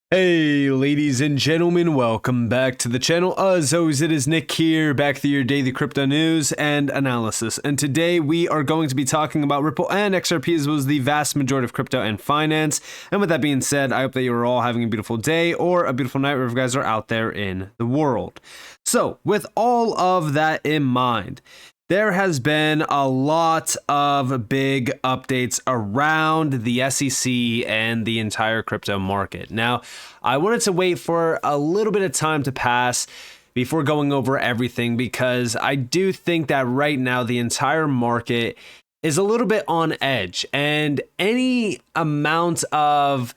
Hey ladies and gentlemen, welcome back to the channel. As always, it is Nick here, back with your daily crypto news and analysis. And today we are going to be talking about Ripple and XRP, as well as the vast majority of crypto and finance. And with that being said, I hope that you are all having a beautiful day or a beautiful night wherever you guys are out there in the world. So with all of that in mind, there has been a lot of big updates around the SEC and the entire crypto market. Now, I wanted to wait for a little bit of time to pass before going over everything, because I do think that right now the entire market is a little bit on edge, and any amount of,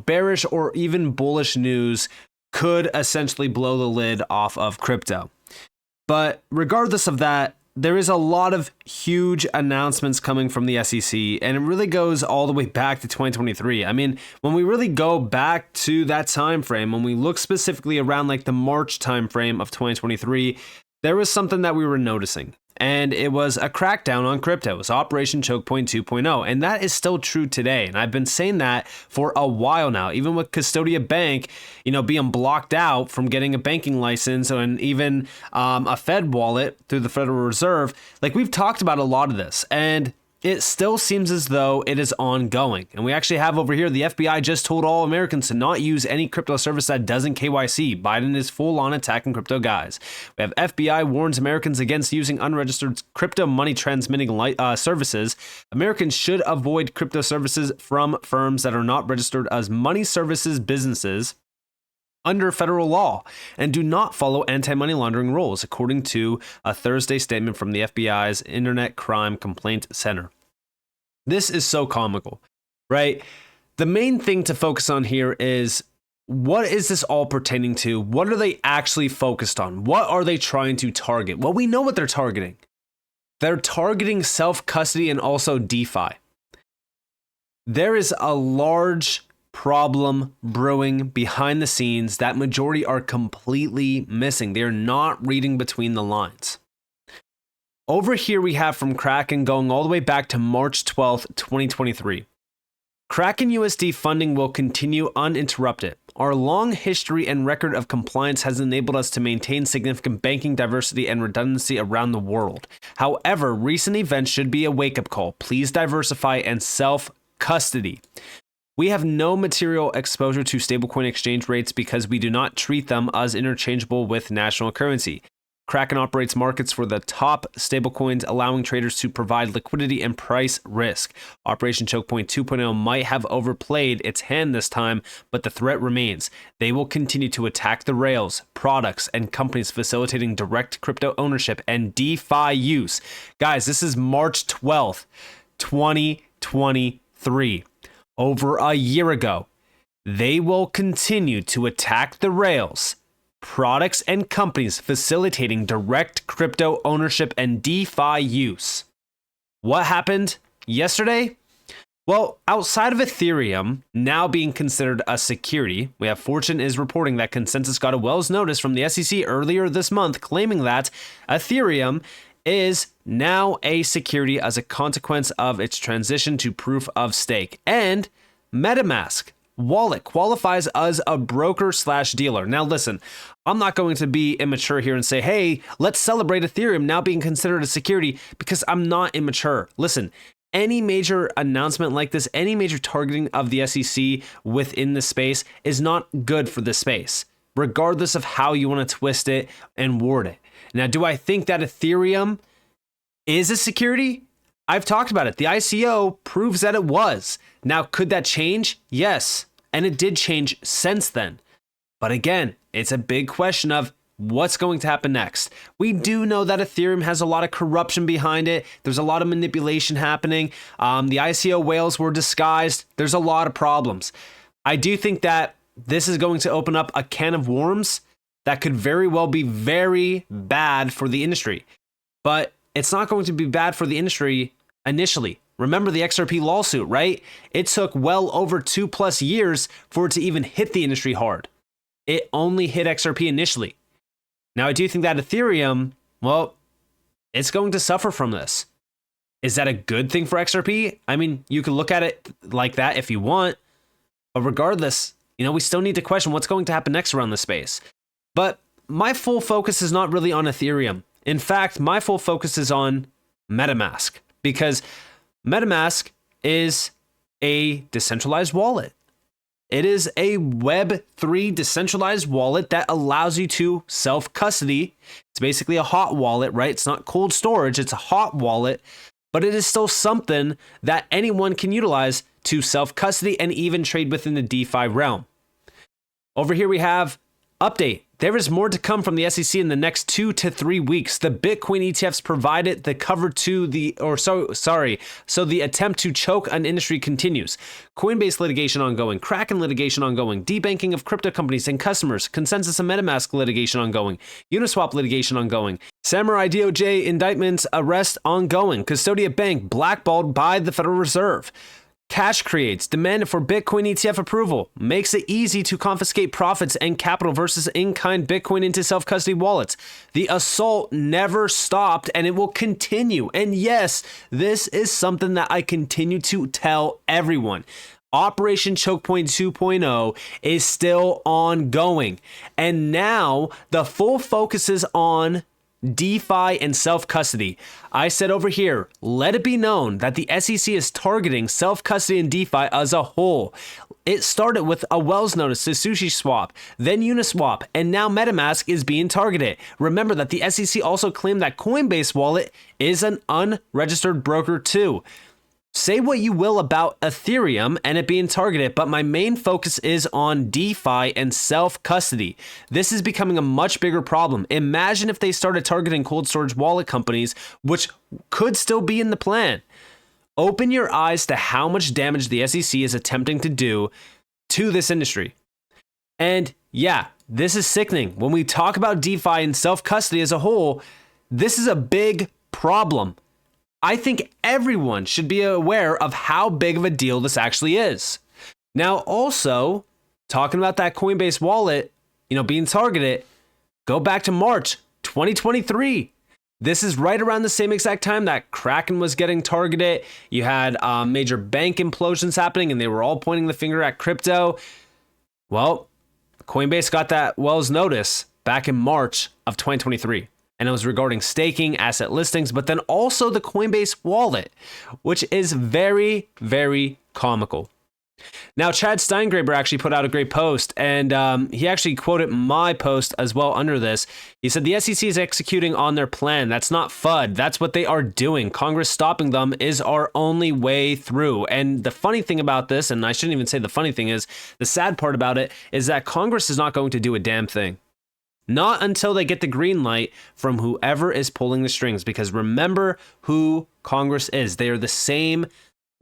bearish or even bullish news could essentially blow the lid off of crypto. But regardless of that, there is a lot of huge announcements coming from the SEC, and it really goes all the way back to 2023. I mean, when we really go back to that time frame, when we look specifically around like the March time frame of 2023, there was something that we were noticing, and it was a crackdown on crypto. It was Operation Choke Point 2.0, and that is still true today. And I've been saying that for a while now, even with Custodia Bank, being blocked out from getting a banking license, and even a Fed wallet through the Federal Reserve. Like, we've talked about a lot of this, and it still seems as though it is ongoing. And we actually have over here, the FBI just told all Americans to not use any crypto service that doesn't KYC. Biden is full on attacking crypto guys. We have FBI warns Americans against using unregistered crypto money transmitting services. Americans should avoid crypto services from firms that are not registered as money services businesses under federal law, and do not follow anti-money laundering rules, according to a Thursday statement from the FBI's Internet Crime Complaint Center. This is so comical, right? The main thing to focus on here is, what is this all pertaining to? What are they actually focused on? What are they trying to target? Well, we know what they're targeting. They're targeting self-custody and also DeFi. There is a large problem brewing behind the scenes that majority are completely missing. They're not reading between the lines. Over here we have from Kraken going all the way back to March 12th, 2023. Kraken USD funding will continue uninterrupted. Our long history and record of compliance has enabled us to maintain significant banking diversity and redundancy around the world. However, recent events should be a wake-up call. Please diversify and self-custody. We have no material exposure to stablecoin exchange rates because we do not treat them as interchangeable with national currency. Kraken operates markets for the top stablecoins, allowing traders to provide liquidity and price risk. Operation Choke Point 2.0 might have overplayed its hand this time, but the threat remains. They will continue to attack the rails, products, and companies facilitating direct crypto ownership and DeFi use. Guys, this is March 12th, 2023. Over a year ago. They will continue to attack the rails, products, and companies facilitating direct crypto ownership and DeFi use. What happened yesterday? Well, outside of Ethereum now being considered a security, we have Fortune is reporting that Consensys got a Wells notice from the SEC earlier this month claiming that Ethereum is now a security as a consequence of its transition to proof of stake. And MetaMask wallet qualifies as a broker/dealer. Now listen, I'm not going to be immature here and say, hey, let's celebrate Ethereum now being considered a security, because I'm not immature. Listen, any major announcement like this, any major targeting of the SEC within the space is not good for the space, regardless of how you want to twist it and word it. Now, do I think that Ethereum is a security? I've talked about it. The ICO proves that it was. Now, could that change? Yes. And it did change since then. But again, it's a big question of what's going to happen next. We do know that Ethereum has a lot of corruption behind it. There's a lot of manipulation happening. The ICO whales were disguised. There's a lot of problems. I do think that this is going to open up a can of worms that could very well be very bad for the industry. But it's not going to be bad for the industry initially. Remember the XRP lawsuit, right? It took well over 2+ years for it to even hit the industry hard. It only hit XRP initially. Now, I do think that Ethereum, well, it's going to suffer from this. Is that a good thing for XRP? I mean, you can look at it like that if you want, but regardless, we still need to question what's going to happen next around the space. But my full focus is not really on Ethereum. In fact, my full focus is on MetaMask, because MetaMask is a decentralized wallet. It is a Web3 decentralized wallet that allows you to self-custody. It's basically a hot wallet, right? It's not cold storage, it's a hot wallet, but it is still something that anyone can utilize to self-custody and even trade within the DeFi realm. Over here we have update. There is more to come from the SEC in the next 2 to 3 weeks. The Bitcoin ETFs provided the cover to so the attempt to choke an industry continues. Coinbase litigation ongoing, Kraken litigation ongoing, debanking of crypto companies and customers, Consensys and MetaMask litigation ongoing, Uniswap litigation ongoing, Samurai DOJ indictments arrest ongoing, Custodia Bank blackballed by the Federal Reserve. Cash creates demand for Bitcoin ETF approval, makes it easy to confiscate profits and capital versus in-kind Bitcoin into self-custody wallets. The assault never stopped and it will continue. And yes, this is something that I continue to tell everyone. Operation Chokepoint 2.0 is still ongoing. And now the full focus is on DeFi and self-custody. I said over here, let it be known that the SEC is targeting self-custody and DeFi as a whole. It started with a Wells notice to SushiSwap, then Uniswap, and now MetaMask is being targeted. Remember that the SEC also claimed that Coinbase wallet is an unregistered broker too. Say what you will about Ethereum and it being targeted, but my main focus is on DeFi and self-custody. This is becoming a much bigger problem. Imagine if they started targeting cold storage wallet companies, which could still be in the plan. Open your eyes to how much damage the SEC is attempting to do to this industry. And yeah, this is sickening. When we talk about DeFi and self-custody as a whole, this is a big problem. I think everyone should be aware of how big of a deal this actually is. Now, also, talking about that Coinbase wallet, being targeted, go back to March 2023. This is right around the same exact time that Kraken was getting targeted. You had major bank implosions happening, and they were all pointing the finger at crypto. Well, Coinbase got that Wells notice back in March of 2023. And it was regarding staking, asset listings, but then also the Coinbase wallet, which is very, very comical. Now, Chad Steingraber actually put out a great post, and he actually quoted my post as well under this. He said, the SEC is executing on their plan. That's not FUD. That's what they are doing. Congress stopping them is our only way through. And the funny thing about this, and I shouldn't even say the funny thing is, the sad part about it is that Congress is not going to do a damn thing. Not until they get the green light from whoever is pulling the strings, because remember who Congress is. They are the same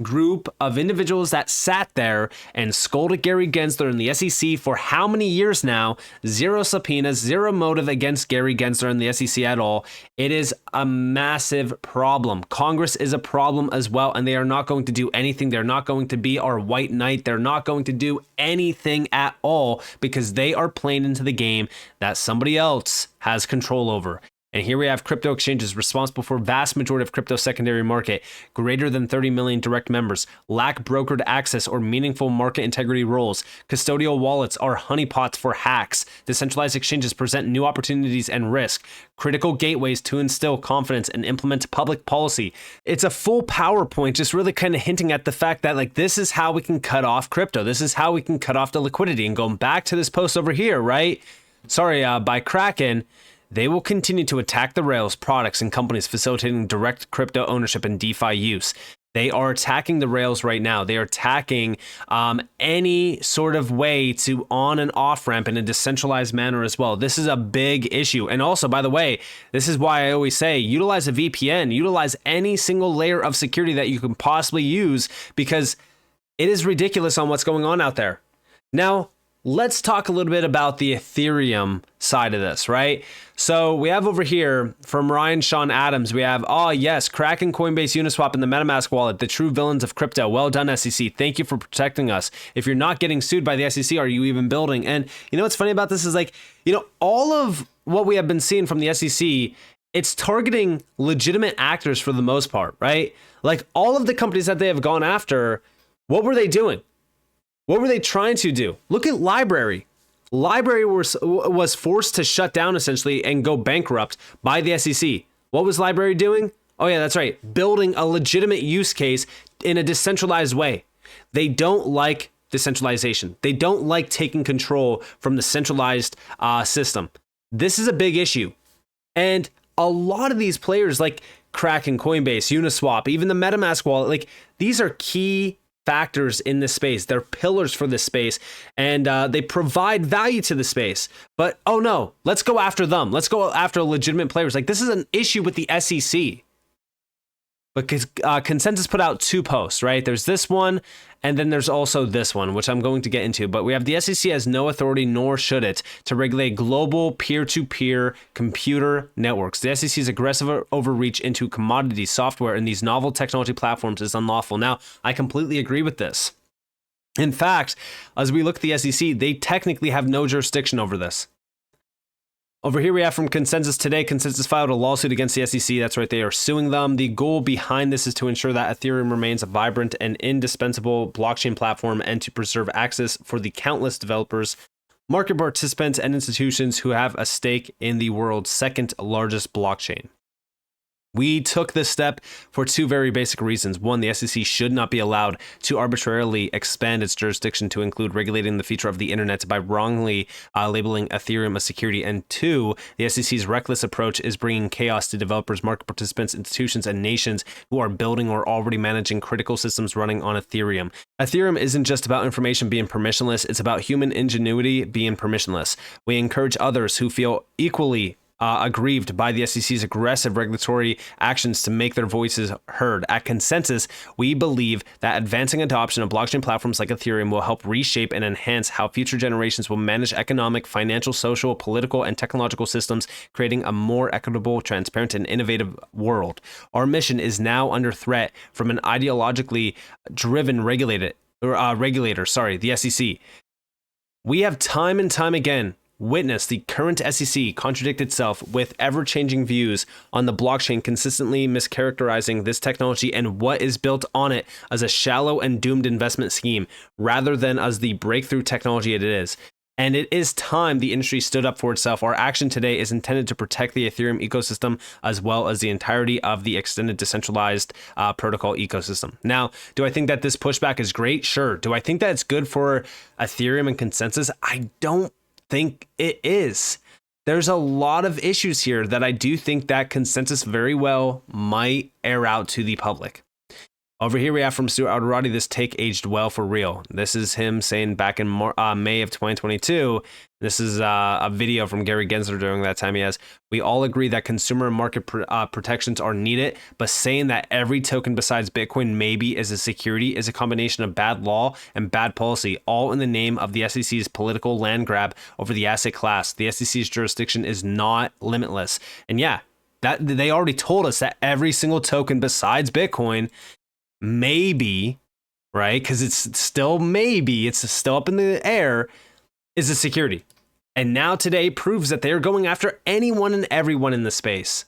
group of individuals that sat there and scolded Gary Gensler in the SEC for how many years now? Zero subpoenas, zero motive against Gary Gensler in the SEC at all. It is a massive problem. Congress is a problem as well, and they are not going to do anything. They're not going to be our white knight. They're not going to do anything at all because they are playing into the game that somebody else has control over. And here we have crypto exchanges responsible for vast majority of crypto secondary market, greater than 30 million direct members, lack brokered access or meaningful market integrity roles. Custodial wallets are honeypots for hacks. Decentralized exchanges present new opportunities and risk. Critical gateways to instill confidence and implement public policy. It's a full PowerPoint, just really kind of hinting at the fact that this is how we can cut off crypto. This is how we can cut off the liquidity. And going back to this post over here, right? By Kraken. They will continue to attack the rails, products, and companies facilitating direct crypto ownership and DeFi use. They are attacking the rails right now. They are attacking any sort of way to on and off ramp in a decentralized manner as well. This is a big issue. And also, by the way, this is why I always say utilize a VPN, utilize any single layer of security that you can possibly use, because it is ridiculous on what's going on out there. Now, let's talk a little bit about the Ethereum side of this, right? So we have over here from Ryan Sean Adams, we have, yes, Kraken, Coinbase, Uniswap, and the MetaMask wallet, the true villains of crypto. Well done, SEC. Thank you for protecting us. If you're not getting sued by the SEC, are you even building? And what's funny about this is all of what we have been seeing from the SEC, it's targeting legitimate actors for the most part, right? All of the companies that they have gone after, what were they doing? What were they trying to do? Look at Library. Library was forced to shut down essentially and go bankrupt by the SEC. What was Library doing? Oh yeah, that's right. Building a legitimate use case in a decentralized way. They don't like decentralization. They don't like taking control from the centralized system. This is a big issue. And a lot of these players like Kraken, Coinbase, Uniswap, even the MetaMask wallet, like these are key factors in this space. They're pillars for this space, and they provide value to the space. But oh no, let's go after them. Let's go after legitimate players. Like this is an issue with the SEC. Because Consensys put out 2 posts, right? There's this one, and then there's also this one, which I'm going to get into. But we have the SEC has no authority, nor should it, to regulate global peer-to-peer computer networks. The SEC's aggressive overreach into commodity software and these novel technology platforms is unlawful. Now, I completely agree with this. In fact, as we look at the SEC, they technically have no jurisdiction over this. Over here we have from Consensys today. Consensys filed a lawsuit against the SEC. That's right, they are suing them. The goal behind this is to ensure that Ethereum remains a vibrant and indispensable blockchain platform and to preserve access for the countless developers, market participants, and institutions who have a stake in the world's second largest blockchain. We took this step for 2 very basic reasons. 1, the SEC should not be allowed to arbitrarily expand its jurisdiction to include regulating the future of the internet by wrongly labeling Ethereum a security. And 2, the SEC's reckless approach is bringing chaos to developers, market participants, institutions, and nations who are building or already managing critical systems running on Ethereum. Ethereum isn't just about information being permissionless, it's about human ingenuity being permissionless. We encourage others who feel equally aggrieved by the SEC's aggressive regulatory actions to make their voices heard. At Consensys, we believe that advancing adoption of blockchain platforms like Ethereum will help reshape and enhance how future generations will manage economic, financial, social, political, and technological systems, creating a more equitable, transparent, and innovative world. Our mission is now under threat from an ideologically driven regulator, the SEC. We have time and time again witness the current SEC contradict itself with ever-changing views on the blockchain, consistently mischaracterizing this technology and what is built on it as a shallow and doomed investment scheme, rather than as the breakthrough technology it is. And it is time the industry stood up for itself. Our action today is intended to protect the Ethereum ecosystem as well as the entirety of the extended decentralized protocol ecosystem. Now, do I think that this pushback is great? Sure. Do I think that it's good for Ethereum and Consensys? I don't think it is. There's a lot of issues here that I do think that Consensys very well might air out to the public. Over here we have from Stuart Alderati, this take aged well for real. This is him saying back in May of 2022. This is a video from Gary Gensler during that time. He has, we all agree that consumer and market protections are needed, but saying that every token besides Bitcoin maybe is a security is a combination of bad law and bad policy, all in the name of the SEC's political land grab over the asset class. The SEC's jurisdiction is not limitless. And yeah, that they already told us that every single token besides Bitcoin maybe, right? Because it's still maybe, it's still up in the air, is a security. And now today proves that they're going after anyone and everyone in the space.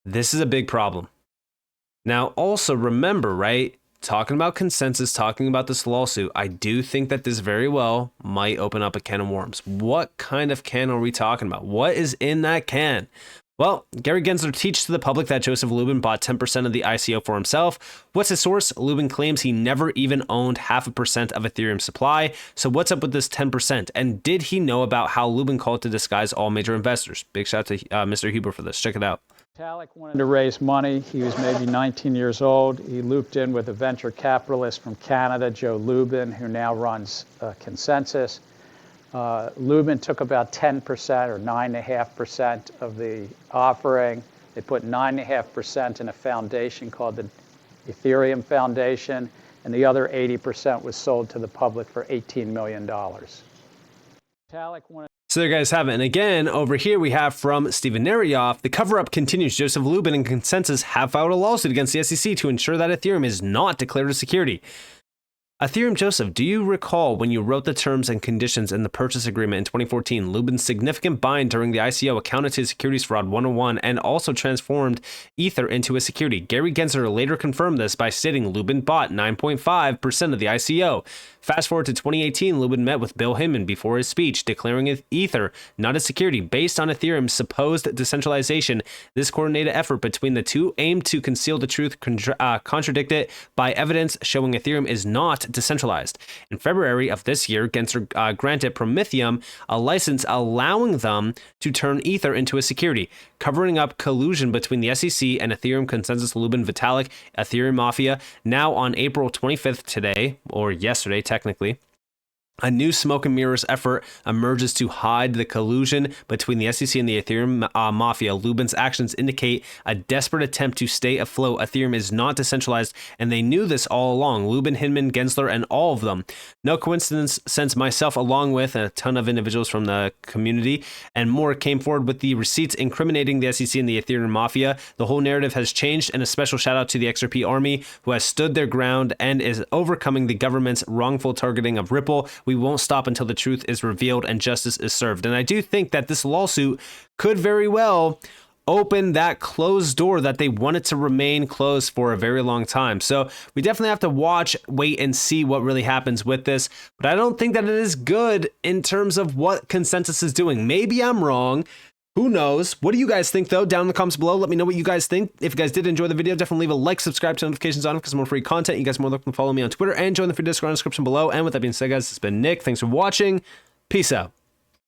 This is a big problem. Now, also remember, right? Talking about Consensys, talking about this lawsuit, I do think that this very well might open up a can of worms. What kind of can are we talking about? What is in that can? Well, Gary Gensler teaches to the public that Joseph Lubin bought 10% of the ICO for himself. What's his source? Lubin claims he never even owned 0.5% of Ethereum supply. So what's up with this 10%? And did he know about how Lubin called to disguise all major investors? Big shout out to Mr. Huber for this. Check it out. Vitalik wanted to raise money. He was maybe 19 years old. He looped in with a venture capitalist from Canada, Joe Lubin, who now runs Consensys. Lubin took about 10% or 9.5% of the offering. They put 9.5% in a foundation called the Ethereum Foundation, and the other 80% was sold to the public for $18 million. So there you guys have it. And again, over here we have from Steven Narioff, the cover-up continues. Joseph Lubin and Consensys have filed a lawsuit against the SEC to ensure that Ethereum is not declared a security. Ethereum Joseph, do you recall when you wrote the terms and conditions in the purchase agreement in 2014, Lubin's significant buying during the ICO accounted to securities fraud 101 and also transformed Ether into a security? Gary Gensler later confirmed this by stating Lubin bought 9.5% of the ICO. Fast forward to 2018, Lubin met with Bill Hinman before his speech, declaring Ether not a security based on Ethereum's supposed decentralization. This coordinated effort between the two aimed to conceal the truth, contradict it by evidence showing Ethereum is not decentralized. In February of this year, Gensler granted Prometheum a license allowing them to turn Ether into a security, covering up collusion between the SEC and Ethereum Consensys Lubin Vitalik Ethereum Mafia. Now on April 25th today, or yesterday technically, a new smoke and mirrors effort emerges to hide the collusion between the SEC and the Ethereum mafia. Lubin's actions indicate a desperate attempt to stay afloat. Ethereum is not decentralized, and they knew this all along. Lubin, Hinman, Gensler, and all of them. No coincidence, since myself, along with a ton of individuals from the community and more, came forward with the receipts incriminating the SEC and the Ethereum mafia. The whole narrative has changed, and a special shout out to the XRP army, who has stood their ground and is overcoming the government's wrongful targeting of Ripple. We won't stop until the truth is revealed and justice is served. And I do think that this lawsuit could very well open that closed door that they wanted to remain closed for a very long time. So we definitely have to watch, wait, and see what really happens with this. But I don't think that it is good in terms of what Consensys is doing. Maybe I'm wrong. Who knows? What do you guys think, though? Down in the comments below, let me know what you guys think. If you guys did enjoy the video, definitely leave a like, subscribe, turn notifications on because more free content. You guys are more welcome to follow me on Twitter and join the free Discord in the description below. And with that being said, guys, it's been Nick. Thanks for watching. Peace out.